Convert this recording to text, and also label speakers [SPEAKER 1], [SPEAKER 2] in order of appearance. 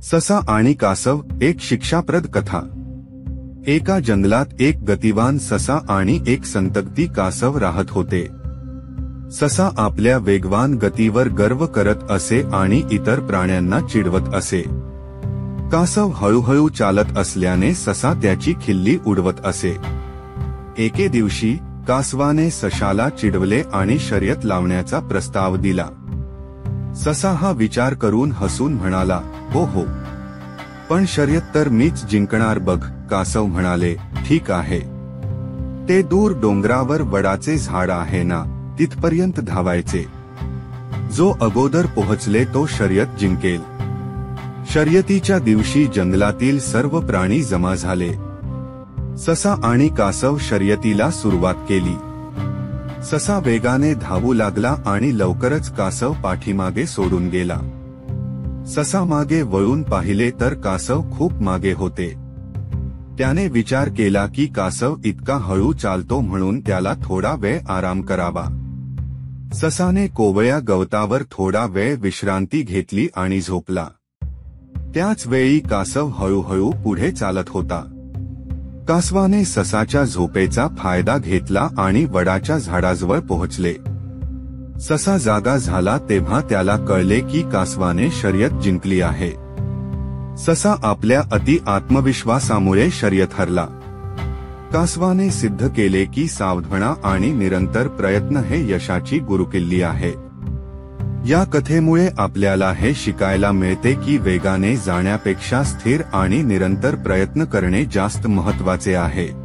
[SPEAKER 1] ससा आणि कासव, एक शिक्षाप्रद कथा। एका जंगलात एक गतिवान ससा आणि एक संतगती कासव राहत होते। ससा आपल्या वेगवान गतीवर गर्व करत असे आणि इतर प्राण्यांना चिडवत असे। कासव हळूहळू चालत असल्याने ससा त्याची खिल्ली उडवत असे। एके दिवशी कासवाने सशाला चिडवले आणि शर्यत लावण्याचा प्रस्ताव दिला। ससा हा विचार करून हसून म्हणाला, हो, पण शर्यत तर मीच जिंकणार बघ। कासव म्हणाले, ठीक आहे। ते दूर डोंगरावर वडाचे झाड आहे ना, तिथपर्यंत धावायचे। जो अगोदर पोहोचले तो शर्यत जिंकेल। शर्यतीच्या दिवशी जंगलातील सर्व प्राणी जमा झाले। ससा आणि कासव शर्यतीला सुरुवात केली। ससा वेगाने धावू लागला आणि लवकरच कासव पाठीमागे सोडून गेला। ससा मागे वळून पाहिले तर कासव खूप मागे होते। त्याने विचार केला की कासव इतका हळू चालतो म्हणून त्याला थोडा वेळ आराम करावा। ससाने कोवळ्या गवतावर थोडा वेळ विश्रांती घेतली आणि झोपला। त्याच वेळी कासव हळूहळू पुढे चालत होता। कासवाने ससाच्या झोपेचा फायदा घेतला आणि वडाच्या झाडाजवळ पोहोचले। ससा जागा झाला तेव्हा त्याला कळले की कासवाने शर्यत जिंकली आहे। ससा आपल्या अति आत्मविश्वासामुळे शर्यत हरला। कासवाने सिद्ध केले की सावधानता आणि निरंतर प्रयत्न हे यशाची गुरुकिल्ली आहे। या कथेमुळे आपल्याला हे शिकायला मिळते की वेगाने जाण्यापेक्षा स्थिर आणि निरंतर प्रयत्न करणे जास्त महत्त्वाचे आहे।